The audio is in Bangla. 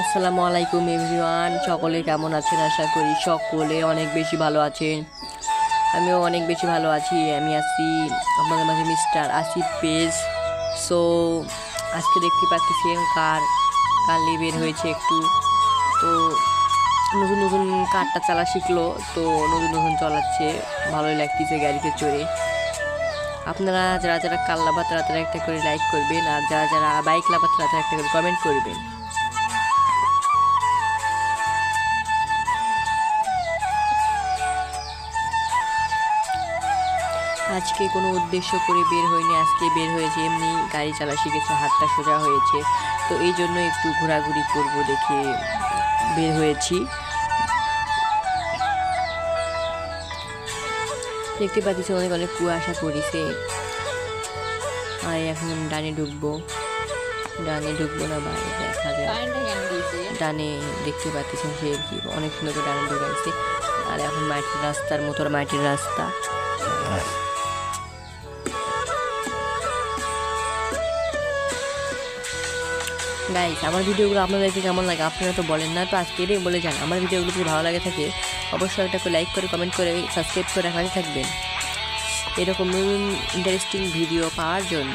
আসসালামু আলাইকুম এভরিওয়ান, সকলে কেমন আছেন? আশা করি সকলে অনেক বেশি ভালো আছেন। আমিও অনেক বেশি ভালো আছি। আমি আছি আপনাদের মাঝে মিস্টার আসিফ পেজ। সো আজকে দেখতে পাচ্ছেন কার নিয়ে বের হয়েছে একটু। তো নতুন নতুন কারটা চালা শিখলো, তো নতুন নতুন চালাচ্ছে, ভালোই লাগতেছে গাড়িতে চড়ে। আপনারা যারা যারা কার লাভা তারা তারা একটা করে লাইক করবেন, আর যারা যারা বাইক লাভা তারা তারা একটা করে কমেন্ট করবেন। আজকে কোনো উদ্দেশ্য করে বের হয়নি, আজকে বের হয়েছে এমনি, গাড়ি চালা শিখেছে, হাতটা সোজা হয়েছে, তো এই জন্য একটু ঘোরাঘুরি করব দেখে বের হয়েছি। দেখতে পাচ্ছি অনেক অনেক কুয়াশা পড়েছে। আর এখন ডানে ঢুকবো না বাইরে দেখা যায়। ডানে দেখতে পাচ্ছেন সে অনেক সুন্দর করে ডানে ঢুকাইছে। আর এখন মাটির রাস্তার মতো, মাটির রাস্তা। গাইস, আমার ভিডিওগুলো আপনাদেরকে কেমন লাগে আপনারা তো বলেন না, তো আজকে এটাই বলে যান। আমার ভিডিওগুলো যদি ভালো লাগে থাকে অবশ্যই একটা করে লাইক করে কমেন্ট করে সাবস্ক্রাইব করে রাখতে থাকবেন এরকম নতুন ইন্টারেস্টিং ভিডিও পাওয়ার জন্য।